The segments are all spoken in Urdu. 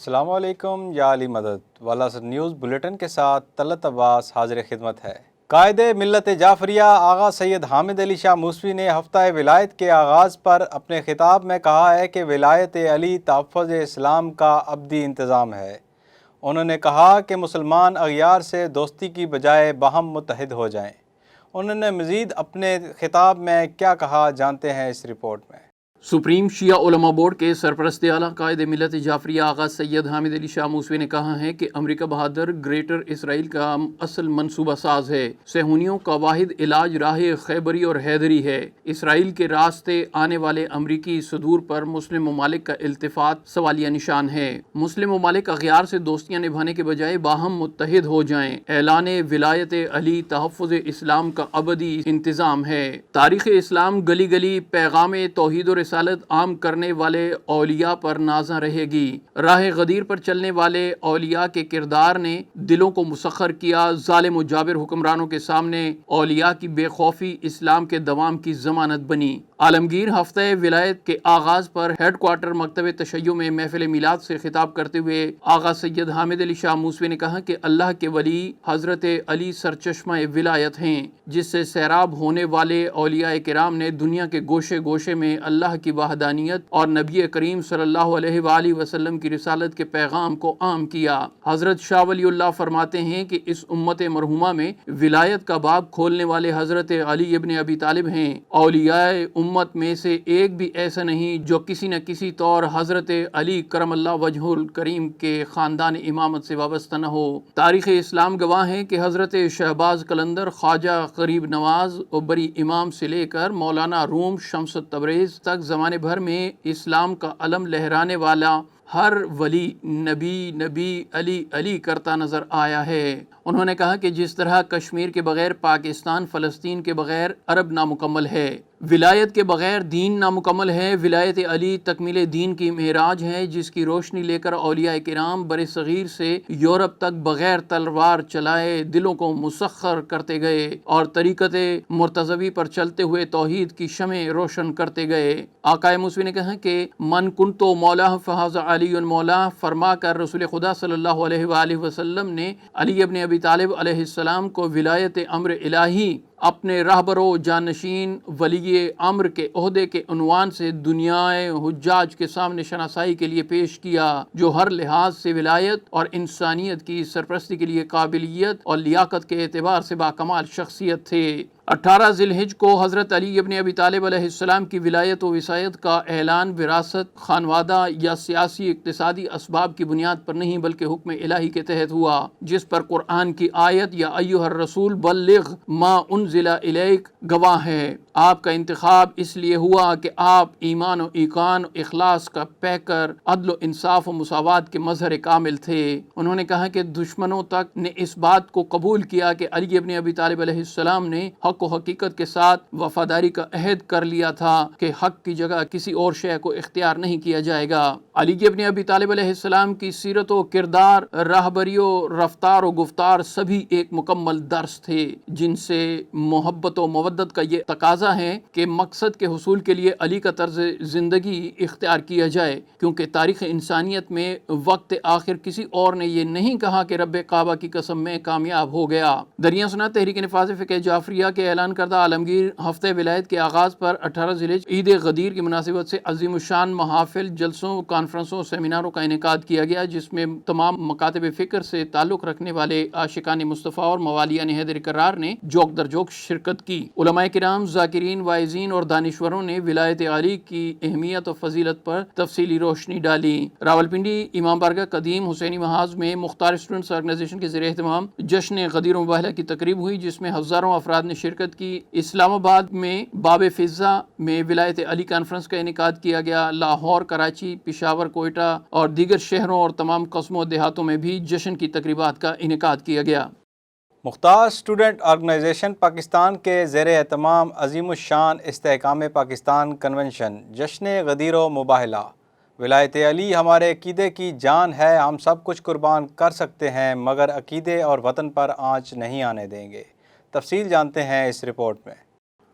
السلام علیکم یا علی مدد والا نیوز بلیٹن کے ساتھ طلعت عباس حاضر خدمت ہے۔ قائد ملت جعفریہ آغا سید حامد علی شاہ موسوی نے ہفتہ ولایت کے آغاز پر اپنے خطاب میں کہا ہے کہ ولایت علی تحفظ اسلام کا ابدی انتظام ہے۔ انہوں نے کہا کہ مسلمان اغیار سے دوستی کی بجائے باہم متحد ہو جائیں۔ انہوں نے مزید اپنے خطاب میں کیا کہا، جانتے ہیں اس رپورٹ میں۔ سپریم شیعہ علماء بورڈ کے سرپرست اعلیٰ قائد ملت جعفریہ آغا سید حامد علی شاہ موسوی نے کہا ہے کہ امریکہ بہادر گریٹر اسرائیل کا اصل منصوبہ ساز ہے۔ صہیونیوں کا واحد علاج راہ خیبری اور حیدری ہے۔ اسرائیل کے راستے آنے والے امریکی صدور پر مسلم ممالک کا التفات سوالیہ نشان ہے۔ مسلم ممالک اغیار سے دوستیاں نبھانے کے بجائے باہم متحد ہو جائیں۔ اعلان ولایت علی تحفظ اسلام کا ابدی انتظام ہے۔ تاریخ اسلام گلی گلی پیغام توحید اور رسالت عام کرنے والے اولیاء پر نازاں رہے گی۔ راہ غدیر پر چلنے والے اولیاء کے کردار نے دلوں کو مسخر کیا۔ ظالم و جابر حکمرانوں کے سامنے اولیاء کی بے خوفی اسلام کے دوام کی ضمانت بنی۔ عالمگیر ہفتہ ولایت کے آغاز پر ہیڈ کوارٹر مکتب تشیع میں محفل میلاد سے خطاب کرتے ہوئے آغا سید حامد علی شاہ موسوی نے کہا کہ اللہ کے ولی حضرت علی سرچشمہ ولایت ہیں، جس سے سیراب ہونے والے اولیاء کرام نے دنیا کے گوشے گوشے میں اللہ کی وحدانیت اور نبی کریم صلی اللہ علیہ وآلہ وسلم کی رسالت کے پیغام کو عام کیا۔ حضرت شاہ ولی اللہ فرماتے ہیں کہ اس امت مرحومہ میں ولایت کا باب کھولنے والے حضرت علی ابن ابی طالب ہیں۔ اولیاء امت میں سے ایک بھی ایسا نہیں جو کسی نہ کسی طور حضرت علی کرم اللہ وجہ الکریم کے خاندان امامت سے وابستہ نہ ہو۔ تاریخ اسلام گواہ ہے کہ حضرت شہباز قلندر، خواجہ غریب نواز عبری امام سے لے کر مولانا روم شمس تبریز تک زمانے بھر میں اسلام کا علم لہرانے والا ہر ولی نبی نبی علی علی کرتا نظر آیا ہے۔ انہوں نے کہا کہ جس طرح کشمیر کے بغیر پاکستان، فلسطین کے بغیر عرب نامکمل ہے، ولایت کے بغیر دین نامکمل ہے، ولایت علی تکمیل دین کی معراج ہے، جس کی روشنی لے کر اولیاء کرام بر صغیر سے یورپ تک بغیر تلوار چلائے دلوں کو مسخر کرتے گئے اور طریقت مرتضوی پر چلتے ہوئے توحید کی شمع روشن کرتے گئے۔ آقا موسوی نے کہا کہ من کنتو مولا فہذا علی مولا فرما کر رسول خدا صلی اللہ علیہ وآلہ وسلم نے علی ابن ابی طالب علیہ السلام کو ولایت امر الہی اپنے رہبر و جانشین ولی امر کے عہدے کے عنوان سے دنیائے حجاج کے سامنے شناسائی کے لیے پیش کیا، جو ہر لحاظ سے ولایت اور انسانیت کی سرپرستی کے لیے قابلیت اور لیاقت کے اعتبار سے باکمال شخصیت تھے۔ 18 ذی الحجہ کو حضرت علی ابن ابی طالب علیہ السلام کی ولایت و وصایت کا اعلان وراثت، خانوادہ یا سیاسی اقتصادی اسباب کی بنیاد پر نہیں بلکہ حکم الہی کے تحت ہوا، جس پر قرآن کی آیت یا ایھا الرسول بلغ ما انزل الیک گواہ ہے۔ آپ کا انتخاب اس لیے ہوا کہ آپ ایمان و ایقان و اخلاص کا پیکر، عدل و انصاف و مساوات کے مظہر کامل تھے۔ انہوں نے کہا کہ دشمنوں تک نے اس بات کو قبول کیا کہ علی ابن ابی طالب علیہ السلام نے حق و حقیقت کے ساتھ وفاداری کا عہد کر لیا تھا کہ حق کی جگہ کسی اور شے کو اختیار نہیں کیا جائے گا۔ علی ابن ابی طالب علیہ السلام کی سیرت و کردار، راہبری و رفتار و گفتار سبھی ایک مکمل درس تھے، جن سے محبت و مودت کا یہ تقاضا ہے کہ مقصد کے حصول کے لیے علی کا طرز زندگی اختیار کیا جائے، کیونکہ تاریخ انسانیت میں وقت آخر کسی اور نے یہ نہیں کہا کہ رب کعبہ کی قسم میں کامیاب ہو گیا۔ دریا سنا تحریک نفاذ فقہ جعفریہ کے اعلان کردہ عالمگیر ہفتہ ولایت کے آغاز پر 18 ذی الحجہ عید غدیر کی مناسبت سے عظیم الشان محافل، جلسوں، کانفرنسوں اور سیمیناروں کا انعقاد کیا گیا، جس میں تمام مکاتب فکر سے تعلق رکھنے والے عاشقان مصطفیٰ اور موالیان حیدر کرار نے جوک در جوک شرکت کی۔ علماء کرام، ذاکرین، واعظین اور دانشوروں نے ولایت علی کی اہمیت و فضیلت پر تفصیلی روشنی ڈالی۔ راولپنڈی امام بارگاہ قدیم حسینی محاذ میں مختار اسٹوڈنٹس آرگنائزیشن کے زیر اہتمام جشن غدیر و مباہلہ کی تقریب ہوئی، جس میں ہزاروں افراد نے شرکت کی۔ اسلام آباد میں باب فضہ میں ولایت علی کانفرنس کا انعقاد کیا گیا۔ لاہور، کراچی، پشاور، کوئٹہ اور دیگر شہروں اور تمام قصبوں و دیہاتوں میں بھی جشن کی تقریبات کا انعقاد کیا گیا۔ مختار اسٹوڈنٹ آرگنائزیشن پاکستان کے زیر اہتمام عظیم الشان استحکام پاکستان کنونشن جشن غدیر و مباہلہ۔ ولایت علی ہمارے عقیدے کی جان ہے، ہم سب کچھ قربان کر سکتے ہیں مگر عقیدے اور وطن پر آنچ نہیں آنے دیں گے۔ تفصیل جانتے ہیں اس رپورٹ میں۔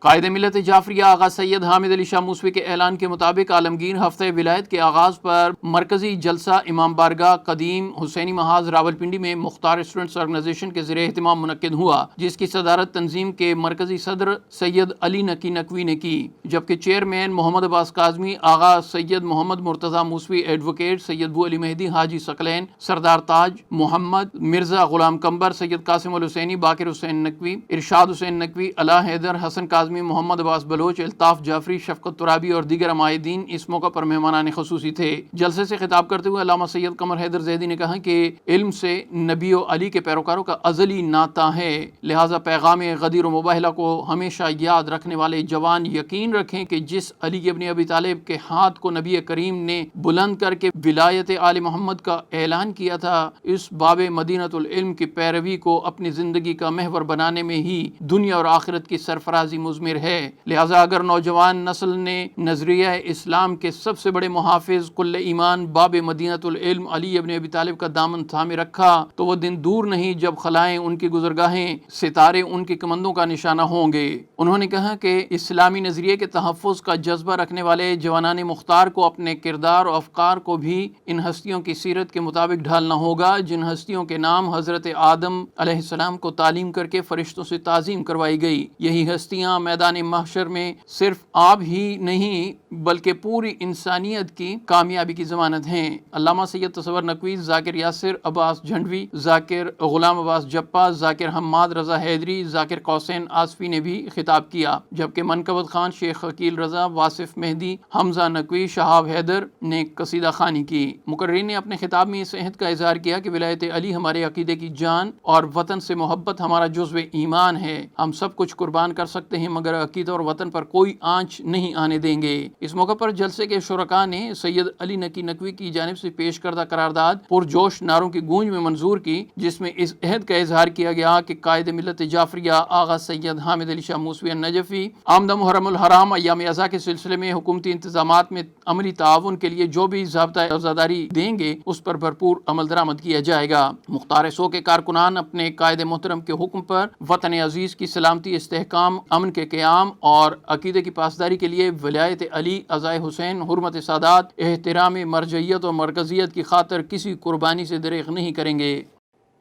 قائد ملت جعفریہ آغا سید حامد علی شاہ موسوی کے اعلان کے مطابق عالمگیر ہفتہ ولایت کے آغاز پر مرکزی جلسہ امام بارگاہ قدیم حسینی محاذ راولپنڈی میں مختار اسٹوڈنٹس آرگنائزیشن کے زیر اہتمام منعقد ہوا، جس کی صدارت تنظیم کے مرکزی صدر سید علی نقی نقوی نے کی، جبکہ چیئرمین محمد عباس کاظمی، آغا سید محمد مرتضی موسوی ایڈوکیٹ، سید بو علی مہدی حاجی ثقلین، سردار تاج محمد مرزا غلام قمبر، سید قاسم الحسینی، باقر حسین نقوی، ارشاد حسین نقوی، علا حیدر، حسن کاظمی، محمد عباس بلوچ، الطاف جعفری، شفقت ترابی اور دیگر عمائدین اس موقع پر مہمانان خصوصی تھے۔ جلسے سے خطاب کرتے ہوئے علامہ سید قمر حیدر زیدی نے کہا کہ علم سے نبی و علی کے پیروکاروں کا ازلی ناطہ ہے، لہٰذا پیغام غدیر و مباہلہ کو ہمیشہ یاد رکھنے والے جوان یقین رکھیں کہ جس علی ابن ابی طالب کے ہاتھ کو نبی کریم نے بلند کر کے ولایت آل محمد کا اعلان کیا تھا، اس باب مدینۃ العلم کی پیروی کو اپنی زندگی کا محور بنانے میں ہی دنیا اور آخرت کی سرفرازی مضمر ہے۔ لہٰذا اگر نوجوان نسل نے نظریہ اسلام کے سب سے بڑے محافظ کل ایمان باب مدینۃ العلم علی ابن ابی طالب کا دامن تھامے رکھا تو وہ دن دور نہیں جب خلائیں ان کی گزرگاہیں، ستارے ان کی کمندوں کا نشانہ ہوں گے۔ انہوں نے کہا کہ اسلامی نظریے کے تحفظ کا جذبہ رکھنے والے جوانان مختار کو اپنے کردار و افکار کو بھی ان ہستیوں کی سیرت کے مطابق ڈھالنا ہوگا جن ہستیوں کے نام حضرت آدم علیہ السلام کو تعلیم کر کے فرشتوں سے تعظیم کروائی گئی۔ یہی ہستیاں میدان محشر میں صرف آپ ہی نہیں بلکہ پوری انسانیت کی کامیابی کی ضمانت ہیں۔ علامہ سید تصور نقوی، ذاکر یاسر عباس جھنڈوی، ذاکر غلام عباس جپا، ذاکر حماد رضا حیدری، ذاکر قوسین آصفی نے بھی خطاب کیا، جبکہ منقبت خان، شیخ عقیل رضا، واصف مہدی، حمزہ نقوی، شہاب حیدر نے قصیدہ خوانی کی۔ مقررین نے اپنے خطاب میں اس عہد کا اظہار کیا کہ ولایت علی ہمارے عقیدے کی جان اور وطن سے محبت ہمارا جزو ایمان ہے۔ ہم سب کچھ قربان کر سکتے ہیں مگر عقیدہ اور وطن پر کوئی آنچ نہیں آنے دیں گے۔ اس موقع پر جلسے کے شرکاء نے سید علی نقی نقوی کی جانب سے پیش کردہ قرارداد پرجوش نعروں کی گونج میں منظور کی، جس میں اس عہد کا اظہار کیا گیا کہ قائد ملت جعفریہ آغا سید حامد علی شاہ موسوی النجفی آمدہ محرم الحرام ایام ازا کے سلسلے میں حکومتی انتظامات میں عملی تعاون کے لیے جو بھی ضابطۂ عزاداری دیں گے اس پر بھرپور عمل درآمد کیا جائے گا۔ مختار سو کے کارکنان اپنے قائد محترم کے حکم پر وطن عزیز کی سلامتی، استحکام، امن کے قیام اور عقیدے کی پاسداری کے لیے ولایت علی، عزائے حسین، حرمت سادات، احترام مرجعیت اور مرکزیت کی خاطر کسی قربانی سے دریغ نہیں کریں گے۔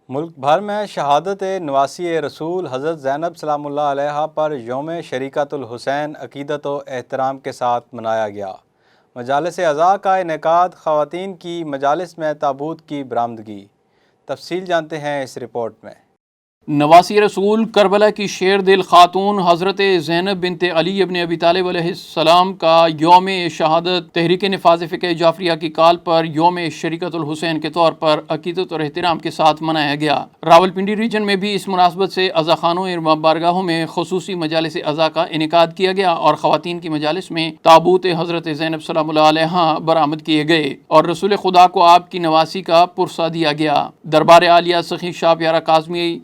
ملک بھر میں شہادت نواسی رسول حضرت زینب سلام اللہ علیہا پر یوم شریکت الحسین عقیدت و احترام کے ساتھ منایا گیا۔ مجالس عزا کا انعقاد، خواتین کی مجالس میں تابوت کی برآمدگی۔ تفصیل جانتے ہیں اس رپورٹ میں۔ نواسی رسول کربلا کی شیر دل خاتون حضرت زینب بنت علی ابن ابی طالب علیہ السلام کا یوم شہادت تحریک نفاذ فقہ جعفریہ کی کال پر یوم شریکت الحسین کے طور پر عقیدت اور احترام کے ساتھ منایا گیا۔ راولپنڈی ریجن میں بھی اس مناسبت سے عزا خانوں اور بارگاہوں میں خصوصی مجالس عزا کا انعقاد کیا گیا اور خواتین کی مجالس میں تابوت حضرت زینب سلام اللہ علیہا برآمد کیے گئے اور رسول خدا کو آپ کی نواسی کا پرسہ دیا گیا۔ دربار عالیہ سخی شاہ پیارا کاظمی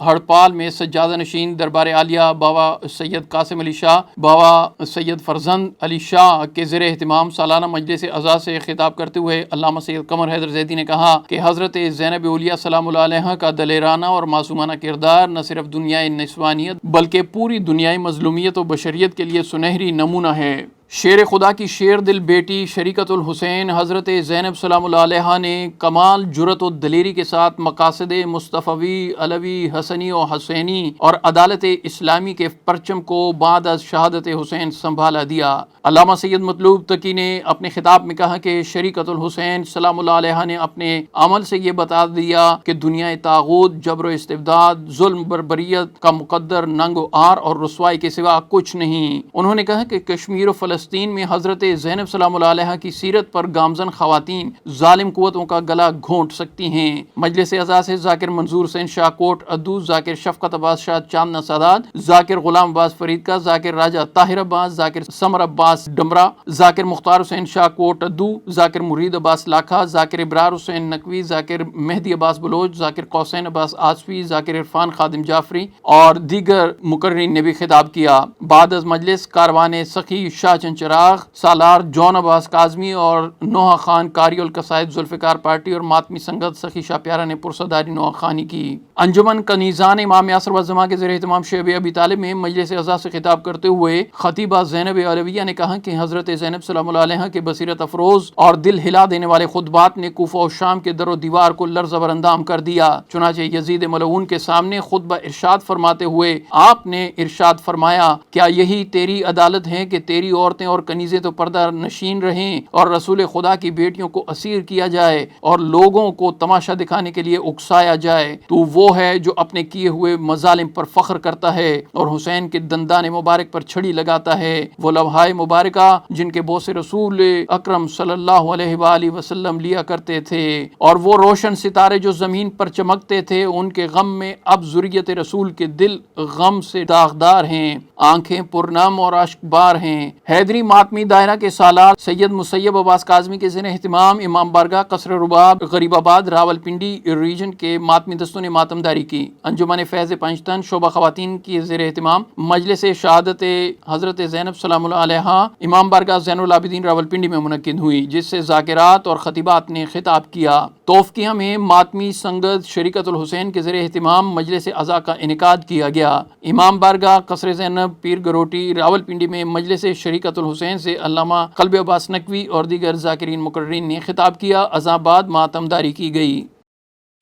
ہڑپال میں سجادہ نشین دربار عالیہ بابا سید قاسم علی شاہ، بابا سید فرزند علی شاہ کے زیر اہتمام سالانہ مجلس عزا سے خطاب کرتے ہوئے علامہ سید قمر حیدر زیدی نے کہا کہ حضرت زینب اولیاء سلام اللہ علیہ کا دلیرانہ اور معصومانہ کردار نہ صرف دنیائے نسوانیت بلکہ پوری دنیائے مظلومیت و بشریت کے لیے سنہری نمونہ ہے۔ شیر خدا کی شیر دل بیٹی شریکت الحسین حضرت زینب سلام اللہ علیہ نے کمال جرأت و دلیری کے ساتھ مقاصد مصطفی، علوی، حسنی و حسینی اور عدالت اسلامی کے پرچم کو بعد از شہادت حسین سنبھالا دیا۔ علامہ سید مطلوب تقی نے اپنے خطاب میں کہا کہ شریکت الحسین سلام اللہ علیہ نے اپنے عمل سے یہ بتا دیا کہ دنیا طاغوت، جبر و استبداد، ظلم، بربریت کا مقدر ننگ و عار اور رسوائی کے سوا کچھ نہیں۔ انہوں نے کہا کہ کشمیر و فلسطین میں حضرت زینب سلام اللہ علیہ کی سیرت پر گامزن خواتین ظالم قوتوں کا گلا گھونٹ سکتی ہیں۔ مجلس عزا سے ذاکر منظور حسین شاہ کوٹ ادو، ذاکر شفقت عباس شاہ چاندنا سادات، ذاکر غلام عباس فرید کا، ذاکر راجہ طاہر عباس، ذاکر سمر عباس ڈمرا، ذاکر مختار حسین شاہ کوٹ ادو، ذاکر مرید عباس لاکھا، ذاکر ابرار حسین نقوی، ذاکر مہدی عباس بلوچ، ذاکر قوسین عباس آصفی، ذاکر عرفان خادم جعفری اور دیگر مقررین نے بھی خطاب کیا۔ بعد از مجلس کاروان سخی شاہ بچن چراغ سالار جون عباس کاظمی اور نوحہ خان قاری القصائد ذوالفقار پارٹی اور ماتمی سنگت سخی شاہ پیارا نے پرصداری نوحہ خانی کی۔ انجمن کنیزان امام یاسر والزماں کے زیر اہتمام شعب ابی طالب میں مجلس اعزاز سے خطاب کرتے ہوئے خطیبہ زینب علویہ نے کہا کہ حضرت زینب سلام اللہ علیہا کے بصیرت افروز اور دل ہلا دینے والے خطبات نے کوفہ و شام کے در و دیوار کو لرزہ بر اندام کر دیا۔ چنانچہ یزید ملعون کے سامنے خطبہ ارشاد فرماتے ہوئے آپ نے ارشاد فرمایا، کیا یہی تیری عدالت ہے کہ تیری عورتیں اور کنیزیں تو پردہ نشین رہیں اور رسول خدا کی بیٹیوں کو اسیر کیا جائے اور لوگوں کو تماشا دکھانے کے لیے اکسایا جائے؟ تو وہ ہے جو اپنے کیے ہوئے مظالم پر فخر کرتا ہے اور حسین کے دندان مبارک پر چھڑی لگاتا ہے۔ وہ لوحہ مبارکہ جن کے بوسے رسول اکرم صلی اللہ علیہ وآلہ وسلم لیا کرتے تھے اور وہ روشن ستارے جو زمین پر چمکتے تھے، ان کے غم میں اب ذریت رسول کے دل غم سے داغدار ہیں، آنکھیں پرنم اور اشک بار ہیں۔ حیدری ماتمی دائرہ کے سالار سید مسیب عباس کاظمی کے زیر اہتمام امام بارگاہ قصر رباب غریب آباد راولپنڈی ریجن کے ماتمی دستوں نے ماتمداری کی۔ انجمن فیض پنجتن شعبہ خواتین کی زیر اہتمام مجلس شہادت حضرت زینب سلام اللہ علیہا امام بارگاہ زین العابدین راولپنڈی میں منعقد ہوئی، جس سے ذاکرات اور خطیبات نے خطاب کیا۔ توفیقیہ میں ماتمی سنگت شریکت الحسین کے زیر اہتمام مجلس عزا کا انعقاد کیا گیا۔ امام بارگاہ قصر زینب پیر گروٹی راولپنڈی میں مجلس شریکت الحسین سے علامہ قلب عباس نقوی اور دیگر ذاکرین مقررین نے خطاب کیا۔ عزا بعد ماتمداری کی گئی۔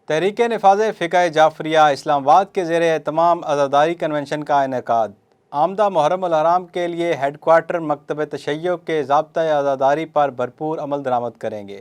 تحریک نفاذ فقہ جعفریہ اسلام آباد کے زیر اہتمام عزاداری کنونشن کا انعقاد۔ آمدہ محرم الحرام کے لیے ہیڈ کوارٹر مکتب تشیع کے ضابطۂ عزاداری پر بھرپور عمل درآمد کریں گے۔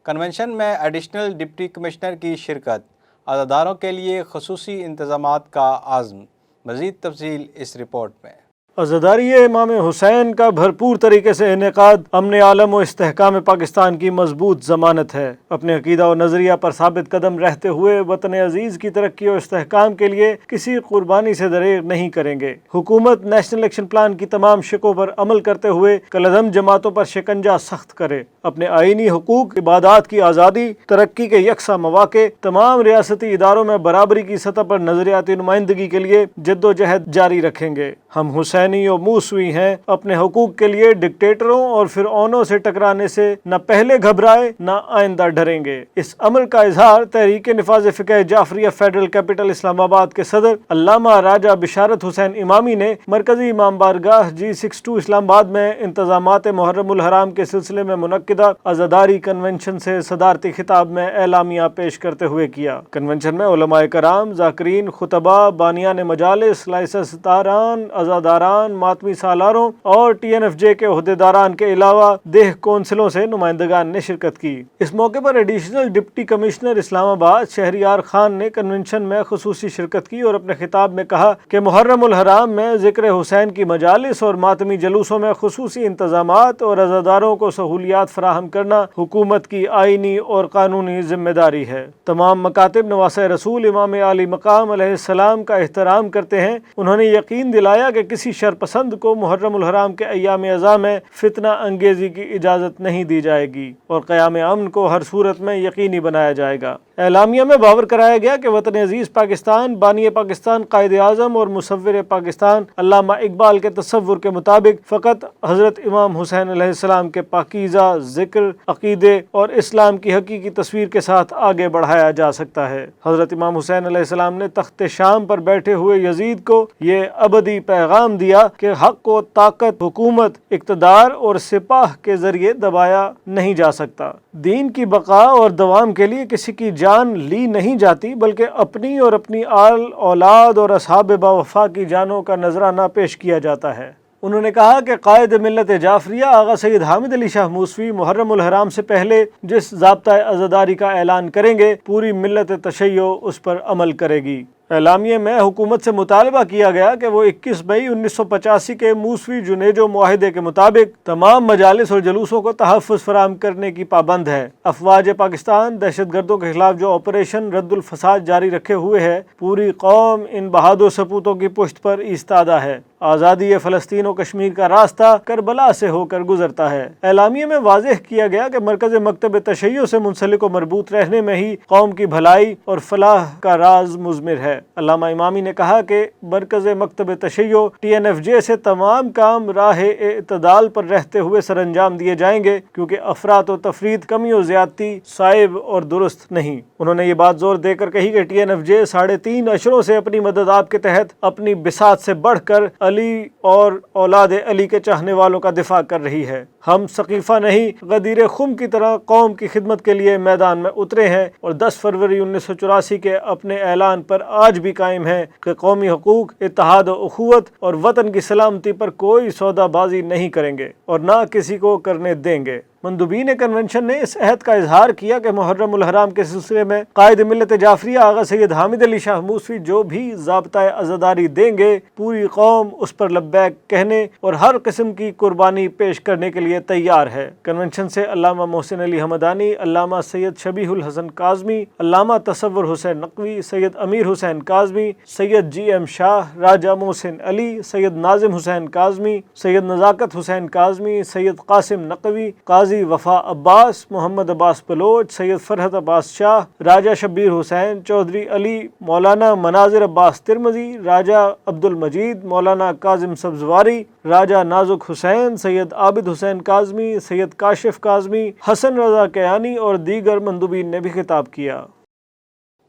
کنونشن میں ایڈیشنل ڈپٹی کمشنر کی شرکت، عزاداروں کے لیے خصوصی انتظامات کا عزم۔ مزید تفصیل اس رپورٹ میں۔ عزاداری امام حسین کا بھرپور طریقے سے انعقاد امن عالم و استحکام پاکستان کی مضبوط ضمانت ہے۔ اپنے عقیدہ و نظریہ پر ثابت قدم رہتے ہوئے وطن عزیز کی ترقی و استحکام کے لیے کسی قربانی سے دریغ نہیں کریں گے۔ حکومت نیشنل ایکشن پلان کی تمام شقوں پر عمل کرتے ہوئے کالعدم جماعتوں پر شکنجہ سخت کرے، اپنے آئینی حقوق، عبادات کی آزادی، ترقی کے یکساں مواقع، تمام ریاستی اداروں میں برابری کی سطح پر نظریاتی نمائندگی کے لیے جد و جہد جاری رکھیں گے۔ ہم حسینی و موسوی ہیں، اپنے حقوق کے لیے ڈکٹیٹروں اور فرعونوں سے ٹکرانے سے نہ پہلے گھبرائے نہ آئندہ ڈریں گے۔ اس عمل کا اظہار تحریک نفاذ فقہ جعفریہ فیڈرل کیپٹل اسلام آباد کے صدر علامہ راجہ بشارت حسین امامی نے مرکزی امام بارگاہ G62 اسلام آباد میں انتظامات محرم الحرام کے سلسلے میں منعقدہ عزاداری کنونشن سے صدارتی خطاب میں اعلامیہ پیش کرتے ہوئے کیا۔ کنونشن میں علماء کرام، ذاکرین، خطباء، بانیان مجالس، لائسنس داران، عزاداران، ماتمی سالاروں اور TNFJ کے عہدیداران کے علاوہ دیہ کونسلوں سے نمائندگان نے شرکت کی۔ اس موقع پر ایڈیشنل ڈپٹی کمشنر اسلام آباد شہریار خان نے کنونشن میں خصوصی شرکت کی اور اپنے خطاب میں کہا کہ محرم الحرام میں ذکر حسین کی مجالس اور ماتمی جلوسوں میں خصوصی انتظامات اور عزاداروں کو سہولیات فراہم کرنا حکومت کی آئینی اور قانونی ذمہ داری ہے۔ تمام مکاتب نواسہ رسول امام عالی مقام علیہ السلام کا احترام کرتے ہیں۔ انہوں نے یقین دلایا کہ کسی شرپسند کو محرم الحرام کے ایام اعزاء میں فتنہ انگیزی کی اجازت نہیں دی جائے گی اور قیام امن کو ہر صورت میں یقینی بنایا جائے گا۔ اعلامیہ میں باور کرایا گیا کہ وطن عزیز پاکستان، بانی پاکستان، قائد اعظم اور مصور پاکستان علامہ اقبال کے تصور کے مطابق فقط حضرت امام حسین علیہ السلام کے پاکیزہ ذکر، عقیدے اور اسلام کی حقیقی تصویر کے ساتھ آگے بڑھایا جا سکتا ہے۔ حضرت امام حسین علیہ السلام نے تخت شام پر بیٹھے ہوئے یزید کو یہ ابدی پیغام دیا کہ حق کو طاقت، حکومت، اقتدار اور سپاہ کے ذریعے دبایا نہیں جا سکتا۔ دین کی بقا اور دوام کے لیے کسی کی جان لی نہیں جاتی، بلکہ اپنی اور اپنی آل اولاد اور اصحاب باوفا کی جانوں کا نذرانہ پیش کیا جاتا ہے۔ انہوں نے کہا کہ قائد ملت جعفریہ آغا سید حامد علی شاہ موسوی محرم الحرام سے پہلے جس ضابطۂ عزاداری کا اعلان کریں گے، پوری ملت تشیع اس پر عمل کرے گی۔ اعلامیے میں حکومت سے مطالبہ کیا گیا کہ وہ 21 مئی 1985 کے موسوی جنیجو معاہدے کے مطابق تمام مجالس اور جلوسوں کو تحفظ فراہم کرنے کی پابند ہے۔ افواج پاکستان دہشت گردوں کے خلاف جو آپریشن رد الفساد جاری رکھے ہوئے ہے، پوری قوم ان بہادر سپوتوں کی پشت پر ایستادہ ہے۔ آزادی فلسطین و کشمیر کا راستہ کربلا سے ہو کر گزرتا ہے۔ اعلامیے میں واضح کیا گیا کہ مرکز مکتب تشیع سے منسلک و مربوط رہنے میں ہی قوم کی بھلائی اور فلاح کا راز مضمر ہے۔ ہے۔ علامہ امامی نے کہا کہ مرکز مکتب تشیع TNFJ سے تمام کام راہ اعتدال پر رہتے ہوئے سر انجام دیے جائیں گے، کیونکہ افراط و تفرید، کمی و زیادتی صائب اور درست نہیں۔ انہوں نے یہ بات زور دے کر کہی کہ TNFJ 3.5 اشروں سے اپنی مدد آپ کے تحت اپنی بساط سے بڑھ کر علی اور اولاد علی کے چاہنے والوں کا دفاع کر رہی ہے۔ ہم سقیفہ نہیں، غدیر خم کی طرح قوم کی خدمت کے لیے میدان میں اترے ہیں اور 10 فروری 1984 کے اپنے اعلان پر آج بھی قائم ہیں کہ قومی حقوق، اتحاد و اخوت اور وطن کی سلامتی پر کوئی سودا بازی نہیں کریں گے اور نہ کسی کو کرنے دیں گے۔ مندوبین کنونشن نے اس عہد کا اظہار کیا کہ محرم الحرام کے سلسلے میں قائد ملت جعفریہ آغا سید حامد علی شاہ موسوی جو بھی ضابطۂ عزاداری دیں گے، پوری قوم اس پر لبیک کہنے اور ہر قسم کی قربانی پیش کرنے کے لیے تیار ہے۔ کنونشن سے علامہ محسن علی حمدانی، علامہ سید شبیہ الحسن کاظمی، علامہ تصور حسین نقوی، سید امیر حسین کاظمی، سید GM شاہ، راجہ محسن علی، سید ناظم حسین کاظمی، سید نزاکت حسین کاظمی، سید قاسم نقوی، قاضی وفا عباس، محمد عباس بلوچ، سید فرحت عباس شاہ، راجہ شبیر حسین، چودھری علی، مولانا مناظر عباس ترمذی، راجہ عبد المجید، مولانا کاظم سبزواری، راجہ نازک حسین، سید عابد حسین کاظمی، سید کاشف کاظمی، حسن رضا کیانی اور دیگر مندوبین نے بھی خطاب کیا۔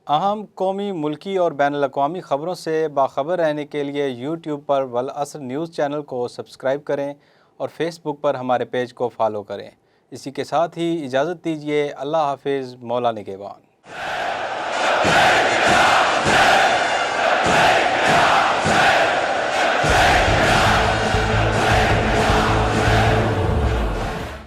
اہم قومی، ملکی اور بین الاقوامی خبروں سے باخبر رہنے کے لیے YouTube پر والعصر نیوز چینل کو سبسکرائب کریں اور Facebook پر ہمارے پیج کو فالو کریں۔ اسی کے ساتھ ہی اجازت دیجیے۔ اللہ حافظ، مولا نگہبان۔